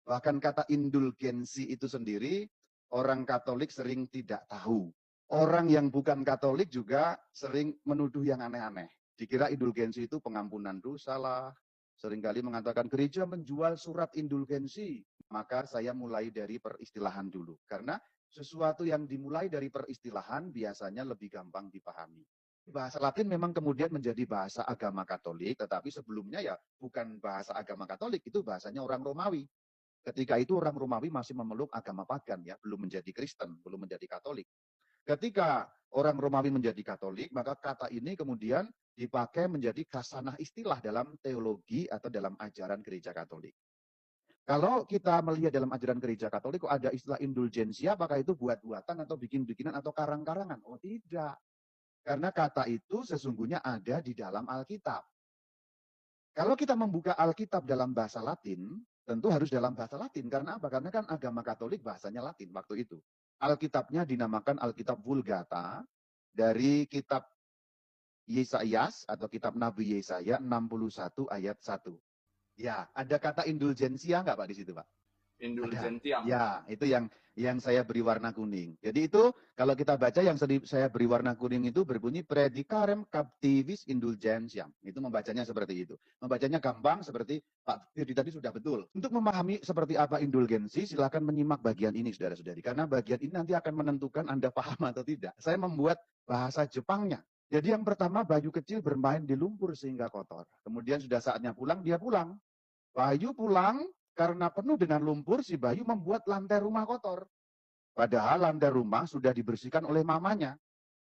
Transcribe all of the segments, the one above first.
Bahkan kata indulgensi itu sendiri, orang Katolik sering tidak tahu. Orang yang bukan Katolik juga sering menuduh yang aneh-aneh. Dikira indulgensi itu pengampunan dosa lah. Seringkali mengatakan gereja menjual surat indulgensi. Maka saya mulai dari peristilahan dulu. Karena sesuatu yang dimulai dari peristilahan biasanya lebih gampang dipahami. Bahasa Latin memang kemudian menjadi bahasa agama Katolik, tetapi sebelumnya ya bukan bahasa agama Katolik, itu bahasanya orang Romawi. Ketika itu orang Romawi masih memeluk agama pagan ya, belum menjadi Kristen, belum menjadi Katolik. Ketika orang Romawi menjadi Katolik, maka kata ini kemudian dipakai menjadi khasanah istilah dalam teologi atau dalam ajaran gereja Katolik. Kalau kita melihat dalam ajaran gereja Katolik, kok ada istilah indulgensia, apakah itu buat-buatan atau bikin-bikinan atau karang-karangan? Oh tidak. Karena kata itu sesungguhnya ada di dalam Alkitab. Kalau kita membuka Alkitab dalam bahasa Latin, tentu harus dalam bahasa Latin. Karena apa? Karena kan agama Katolik bahasanya Latin waktu itu. Alkitabnya dinamakan Alkitab Vulgata dari kitab Yesayas atau kitab Nabi Yesaya 61 ayat 1. Ya, ada kata indulgensia nggak Pak di situ Pak? Ada. Indulgentiam. Ya, itu yang saya beri warna kuning. Jadi itu kalau kita baca yang saya beri warna kuning itu berbunyi predicarem captivis indulgentiam. Itu membacanya seperti itu. Membacanya gampang seperti Pak Firdi tadi sudah betul. Untuk memahami seperti apa indulgensi, silakan menyimak bagian ini saudara-saudari. Karena bagian ini nanti akan menentukan Anda paham atau tidak. Saya membuat bahasa Jepangnya. Jadi yang pertama Bayu kecil bermain di lumpur sehingga kotor. Kemudian sudah saatnya pulang, dia pulang. Bayu pulang karena penuh dengan lumpur, si Bayu membuat lantai rumah kotor. Padahal lantai rumah sudah dibersihkan oleh mamanya.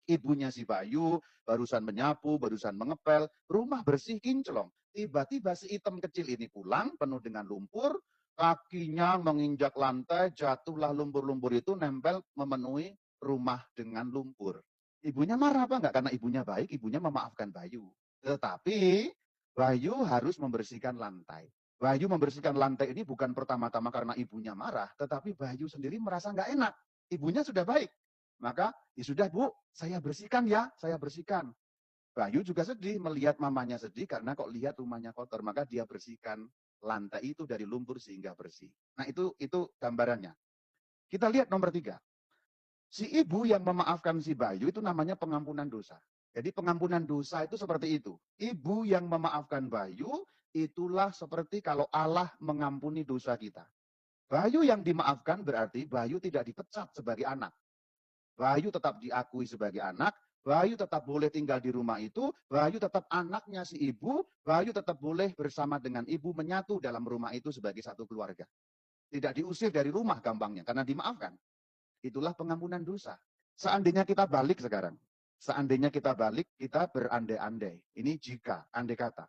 Ibunya si Bayu barusan menyapu, barusan mengepel, rumah bersih kinclong. Tiba-tiba si item kecil ini pulang penuh dengan lumpur, kakinya menginjak lantai, jatuhlah lumpur-lumpur itu nempel memenuhi rumah dengan lumpur. Ibunya marah apa enggak? Karena ibunya baik, ibunya memaafkan Bayu. Tetapi Bayu harus membersihkan lantai. Bayu membersihkan lantai ini bukan pertama-tama karena ibunya marah, tetapi Bayu sendiri merasa nggak enak. Ibunya sudah baik. Maka, ya sudah Bu, saya bersihkan ya, saya bersihkan. Bayu juga sedih melihat mamanya sedih karena kok lihat rumahnya kotor. Maka dia bersihkan lantai itu dari lumpur sehingga bersih. Nah itu gambarannya. Kita lihat nomor 3. Si ibu yang memaafkan si Bayu itu namanya pengampunan dosa. Jadi pengampunan dosa itu seperti itu. Ibu yang memaafkan Bayu, itulah seperti kalau Allah mengampuni dosa kita. Bayu yang dimaafkan berarti Bayu tidak dipecat sebagai anak. Bayu tetap diakui sebagai anak, Bayu tetap boleh tinggal di rumah itu, Bayu tetap anaknya si ibu, Bayu tetap boleh bersama dengan ibu menyatu dalam rumah itu sebagai satu keluarga. Tidak diusir dari rumah gampangnya, karena dimaafkan. Itulah pengampunan dosa. Seandainya kita balik sekarang, seandainya kita balik, kita berandai-andai. Ini jika, andai kata.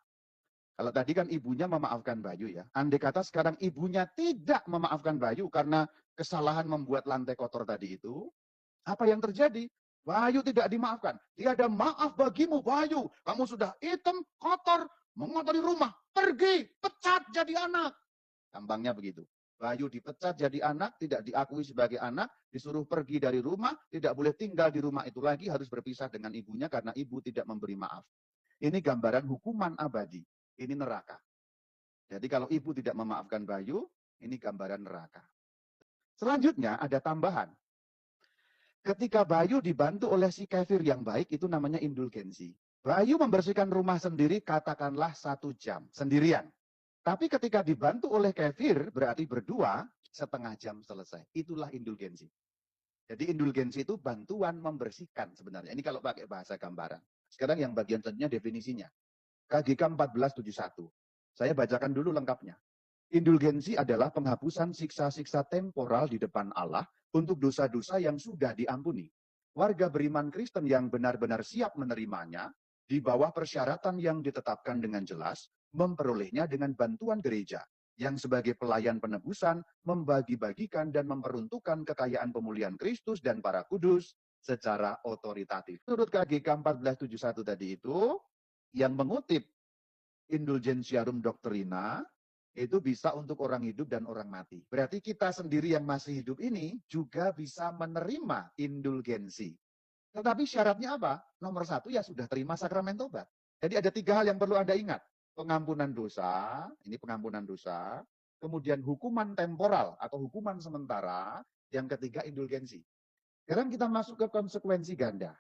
Kalau tadi kan ibunya memaafkan Bayu ya. Andai kata sekarang ibunya tidak memaafkan Bayu karena kesalahan membuat lantai kotor tadi itu, apa yang terjadi? Bayu tidak dimaafkan. Tiada maaf bagimu, Bayu. Kamu sudah hitam, kotor, mengotori rumah. Pergi, pecat jadi anak. Gampangnya begitu. Bayu dipecat jadi anak, tidak diakui sebagai anak, disuruh pergi dari rumah, tidak boleh tinggal di rumah itu lagi, harus berpisah dengan ibunya karena ibu tidak memberi maaf. Ini gambaran hukuman abadi. Ini neraka. Jadi kalau ibu tidak memaafkan Bayu, ini gambaran neraka. Selanjutnya ada tambahan. Ketika Bayu dibantu oleh si kefir yang baik, itu namanya indulgensi. Bayu membersihkan rumah sendiri, katakanlah 1 jam, sendirian. Tapi ketika dibantu oleh kefir, berarti berdua, setengah jam selesai. Itulah indulgensi. Jadi indulgensi itu bantuan membersihkan sebenarnya. Ini kalau pakai bahasa gambaran. Sekarang yang bagian selanjutnya definisinya. KGK 1471. Saya bacakan dulu lengkapnya. Indulgensi adalah penghapusan siksa-siksa temporal di depan Allah untuk dosa-dosa yang sudah diampuni. Warga beriman Kristen yang benar-benar siap menerimanya, di bawah persyaratan yang ditetapkan dengan jelas, memperolehnya dengan bantuan gereja, yang sebagai pelayan penebusan, membagi-bagikan dan memperuntukkan kekayaan pemulihan Kristus dan para kudus secara otoritatif. Menurut KGK 1471 tadi itu, yang mengutip Indulgentiarum Doctrina, itu bisa untuk orang hidup dan orang mati. Berarti kita sendiri yang masih hidup ini juga bisa menerima indulgensi. Tetapi syaratnya apa? Nomor 1 ya sudah terima sakramen tobat. Jadi ada 3 hal yang perlu Anda ingat. Pengampunan dosa, ini pengampunan dosa. kemudian hukuman temporal atau hukuman sementara, yang ketiga indulgensi. Sekarang kita masuk ke konsekuensi ganda.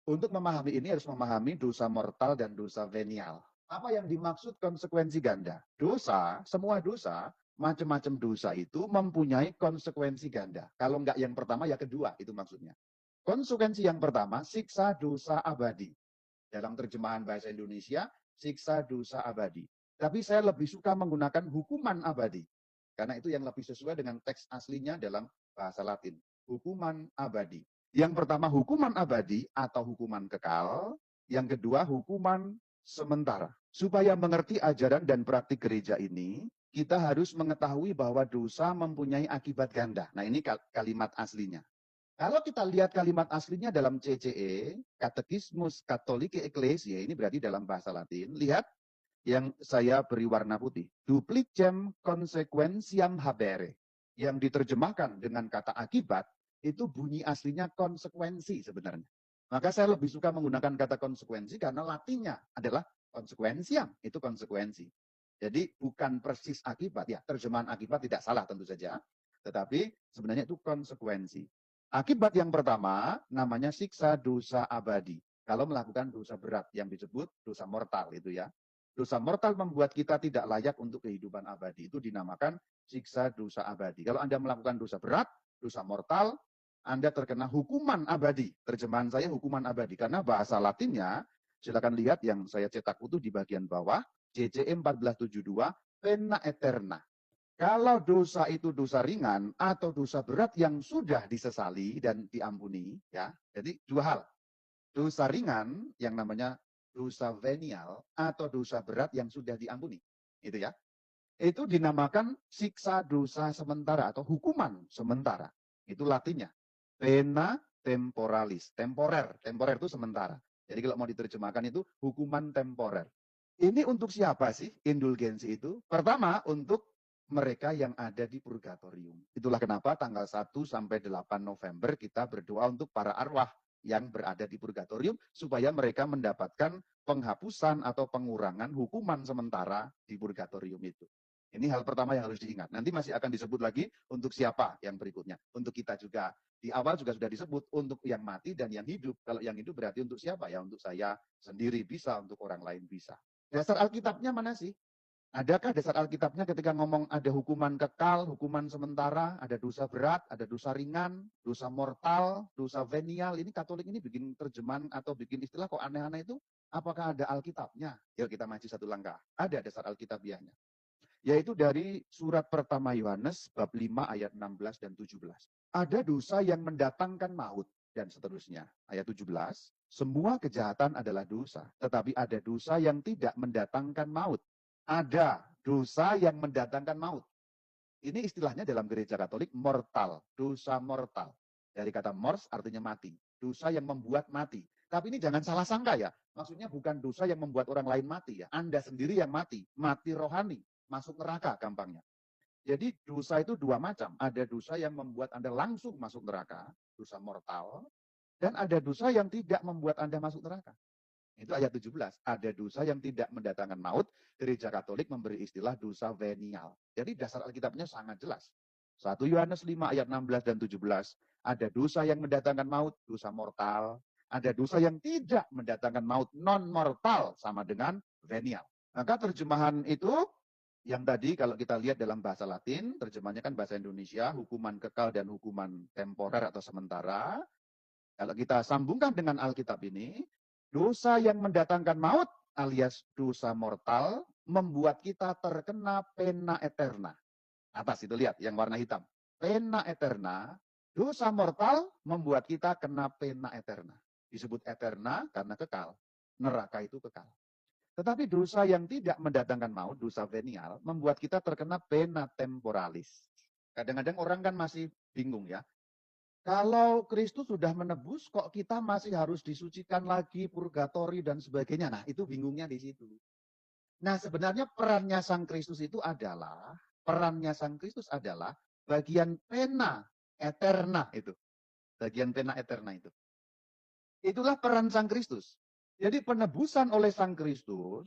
Untuk memahami ini harus memahami dosa mortal dan dosa venial. Apa yang dimaksud konsekuensi ganda? Dosa, semua dosa, macam-macam dosa itu mempunyai konsekuensi ganda. Kalau enggak yang pertama, ya kedua, itu maksudnya. Konsekuensi yang pertama, siksa dosa abadi. Dalam terjemahan bahasa Indonesia, siksa dosa abadi. Tapi saya lebih suka menggunakan hukuman abadi. Karena itu yang lebih sesuai dengan teks aslinya dalam bahasa Latin. Hukuman abadi. Yang pertama hukuman abadi atau hukuman kekal. Yang kedua hukuman sementara. Supaya mengerti ajaran dan praktik gereja ini, kita harus mengetahui bahwa dosa mempunyai akibat ganda. Nah ini kalimat aslinya. Kalau kita lihat kalimat aslinya dalam CCE, Katekismus Katoliki Ecclesia, ini berarti dalam bahasa Latin, lihat yang saya beri warna putih. Duplicem consequentiam habere. Yang diterjemahkan dengan kata akibat, itu bunyi aslinya konsekuensi sebenarnya. Maka saya lebih suka menggunakan kata konsekuensi karena latinnya adalah consequentiam, itu konsekuensi. Jadi bukan persis akibat, ya terjemahan akibat tidak salah tentu saja, tetapi sebenarnya itu konsekuensi. Akibat yang pertama namanya siksa dosa abadi. Kalau melakukan dosa berat yang disebut dosa mortal itu ya. Dosa mortal membuat kita tidak layak untuk kehidupan abadi. Itu dinamakan siksa dosa abadi. Kalau Anda melakukan dosa berat, dosa mortal, Anda terkena hukuman abadi. Terjemahan saya hukuman abadi. Karena bahasa Latinnya, silakan lihat yang saya cetak utuh di bagian bawah, CCE 1472, pena eterna. Kalau dosa itu dosa ringan atau dosa berat yang sudah disesali dan diampuni, ya. Jadi dua hal. Dosa ringan yang namanya dosa venial atau dosa berat yang sudah diampuni. Itu ya. Itu dinamakan siksa dosa sementara atau hukuman sementara. Itu latinnya. Pena temporalis. Temporer. Temporer itu sementara. Jadi kalau mau diterjemahkan itu hukuman temporer. Ini untuk siapa sih indulgensi itu? Pertama, untuk mereka yang ada di purgatorium. Itulah kenapa tanggal 1 sampai 8 November kita berdoa untuk para arwah yang berada di purgatorium supaya mereka mendapatkan penghapusan atau pengurangan hukuman sementara di purgatorium itu. Ini hal pertama yang harus diingat. Nanti masih akan disebut lagi untuk siapa yang berikutnya. Untuk kita juga. Di awal juga sudah disebut untuk yang mati dan yang hidup. Kalau yang hidup berarti untuk siapa? Ya untuk saya sendiri bisa, untuk orang lain bisa. Dasar Alkitabnya mana sih? Adakah dasar Alkitabnya ketika ngomong ada hukuman kekal, hukuman sementara, ada dosa berat, ada dosa ringan, dosa mortal, dosa venial. Ini Katolik ini bikin terjemahan atau bikin istilah kok aneh-aneh itu. Apakah ada Alkitabnya? Yuk kita maju satu langkah. Ada dasar Alkitabiahnya. Yaitu dari surat pertama Yohanes bab 5 ayat 16 dan 17. Ada dosa yang mendatangkan maut dan seterusnya. Ayat 17, semua kejahatan adalah dosa, tetapi ada dosa yang tidak mendatangkan maut. Ada dosa yang mendatangkan maut. Ini istilahnya dalam gereja Katolik mortal, dosa mortal. Dari kata mors artinya mati, dosa yang membuat mati. Tapi ini jangan salah sangka ya, maksudnya bukan dosa yang membuat orang lain mati ya. Anda sendiri yang mati, mati rohani, masuk neraka gampangnya. Jadi dosa itu dua macam, ada dosa yang membuat Anda langsung masuk neraka, dosa mortal, dan ada dosa yang tidak membuat Anda masuk neraka. Itu ayat 17. Ada dosa yang tidak mendatangkan maut. Gereja Katolik memberi istilah dosa venial. Jadi dasar Alkitabnya sangat jelas. 1 Yohanes 5 ayat 16 dan 17. Ada dosa yang mendatangkan maut, dosa mortal. Ada dosa yang tidak mendatangkan maut, non-mortal, sama dengan venial. Maka terjemahan itu yang tadi kalau kita lihat dalam bahasa Latin, terjemahnya kan bahasa Indonesia, hukuman kekal dan hukuman temporer atau sementara. Kalau kita sambungkan dengan Alkitab ini, dosa yang mendatangkan maut alias dosa mortal membuat kita terkena pena eterna. Atas itu lihat yang warna hitam. Pena eterna, dosa mortal membuat kita kena pena eterna. Disebut eterna karena kekal. Neraka itu kekal. Tetapi dosa yang tidak mendatangkan maut, dosa venial, membuat kita terkena pena temporalis. Kadang-kadang orang kan masih bingung ya. Kalau Kristus sudah menebus, kok kita masih harus disucikan lagi, purgatori dan sebagainya. Nah, itu bingungnya di situ. Nah, sebenarnya perannya Sang Kristus itu adalah, bagian pena eterna itu. Bagian pena eterna itu. Itulah peran Sang Kristus. Jadi penebusan oleh Sang Kristus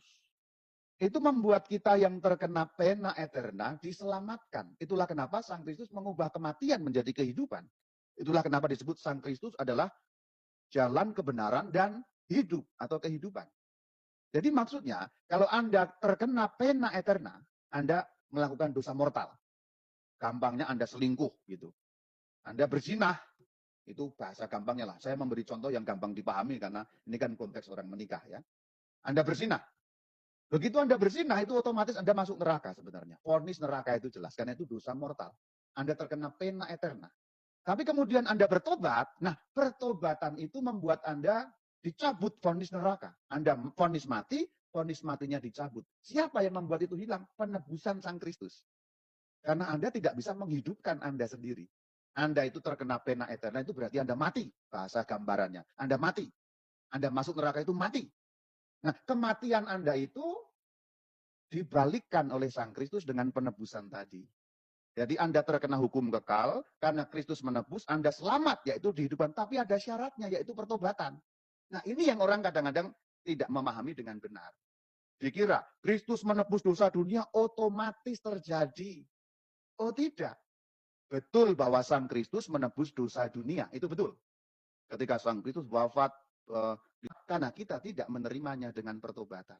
Itu membuat kita yang terkena pena eterna diselamatkan. Itulah kenapa Sang Kristus mengubah kematian menjadi kehidupan. Itulah kenapa disebut Sang Kristus adalah jalan kebenaran dan hidup atau kehidupan. Jadi maksudnya, kalau Anda terkena pena eterna, Anda melakukan dosa mortal. Gampangnya Anda selingkuh gitu. Anda berzinah, itu bahasa gampangnya lah. Saya memberi contoh yang gampang dipahami karena ini kan konteks orang menikah ya. Anda berzinah. Begitu Anda berzinah itu otomatis Anda masuk neraka sebenarnya. Vonis neraka itu jelas karena itu dosa mortal. Anda terkena pena eterna. Tapi kemudian Anda bertobat, nah pertobatan itu membuat Anda dicabut vonis neraka. Anda vonis mati, vonis matinya dicabut. Siapa yang membuat itu hilang? Penebusan Sang Kristus. Karena Anda tidak bisa menghidupkan Anda sendiri. Anda itu terkena pena eterna itu berarti Anda mati. Bahasa gambarannya. Anda mati. Anda masuk neraka itu mati. Nah, kematian Anda itu dibalikkan oleh Sang Kristus dengan penebusan tadi. Jadi Anda terkena hukum kekal, karena Kristus menebus, Anda selamat, yaitu kehidupan. Tapi ada syaratnya, yaitu pertobatan. Nah, ini yang orang kadang-kadang tidak memahami dengan benar. Dikira, Kristus menebus dosa dunia, otomatis terjadi. Oh tidak. Betul bahwa Sang Kristus menebus dosa dunia, itu betul. Ketika Sang Kristus wafat, karena kita tidak menerimanya dengan pertobatan.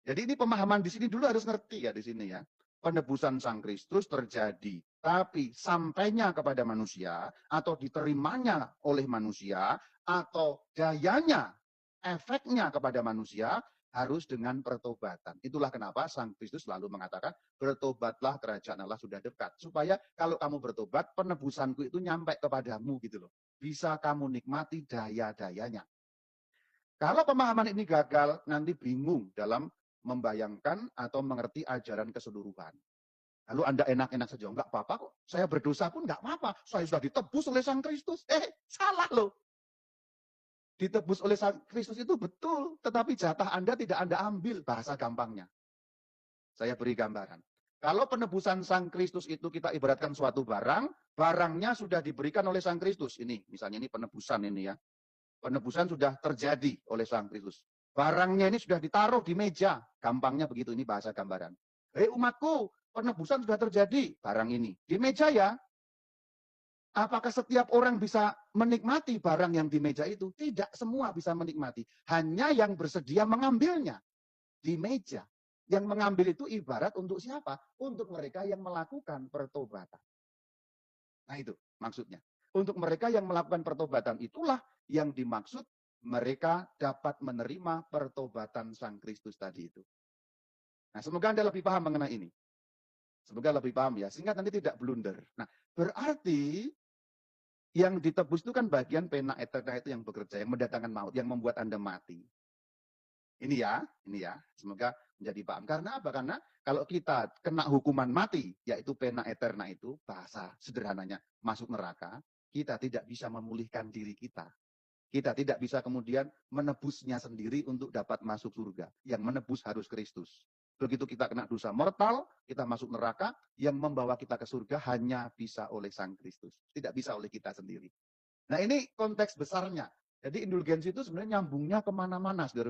Jadi ini pemahaman di sini dulu harus ngerti ya di sini ya. Penebusan Sang Kristus terjadi, tapi sampainya kepada manusia atau diterimanya oleh manusia atau dayanya, efeknya kepada manusia harus dengan pertobatan. Itulah kenapa Sang Kristus selalu mengatakan, bertobatlah kerajaan Allah sudah dekat. Supaya kalau kamu bertobat, penebusanku itu nyampe kepadamu gitu loh. Bisa kamu nikmati daya-dayanya. Kalau pemahaman ini gagal, nanti bingung dalam membayangkan atau mengerti ajaran keseluruhan. Lalu Anda enak-enak saja, enggak apa-apa kok. Saya berdosa pun enggak apa-apa. Saya sudah ditebus oleh Sang Kristus. Salah loh. Ditebus oleh Sang Kristus itu betul, tetapi jatah Anda tidak Anda ambil, bahasa gampangnya. Saya beri gambaran. Kalau penebusan Sang Kristus itu kita ibaratkan suatu barang, barangnya sudah diberikan oleh Sang Kristus. Ini, misalnya ini penebusan ini ya. Penebusan sudah terjadi oleh Sang Kristus. Barangnya ini sudah ditaruh di meja. Gampangnya begitu, ini bahasa gambaran. Umatku, penebusan sudah terjadi. Barang ini. Di meja ya. Apakah setiap orang bisa menikmati barang yang di meja itu? Tidak semua bisa menikmati. Hanya yang bersedia mengambilnya. Di meja. Yang mengambil itu ibarat untuk siapa? Untuk mereka yang melakukan pertobatan. Nah itu maksudnya. Untuk mereka yang melakukan pertobatan itulah yang dimaksud mereka dapat menerima pertobatan Sang Kristus tadi itu. Nah, semoga Anda lebih paham mengenai ini. Semoga lebih paham ya, sehingga nanti tidak blunder. Nah, berarti yang ditebus itu kan bagian pena eterna itu yang bekerja, yang mendatangkan maut, yang membuat Anda mati. Ini ya, semoga menjadi paham. Karena apa? Karena kalau kita kena hukuman mati, yaitu pena eterna itu, bahasa sederhananya masuk neraka, kita tidak bisa memulihkan diri kita. Kita tidak bisa kemudian menebusnya sendiri untuk dapat masuk surga. Yang menebus harus Kristus. Begitu kita kena dosa mortal, kita masuk neraka, yang membawa kita ke surga hanya bisa oleh Sang Kristus. Tidak bisa oleh kita sendiri. Nah ini konteks besarnya. Jadi indulgensi itu sebenarnya nyambungnya kemana-mana, saudara.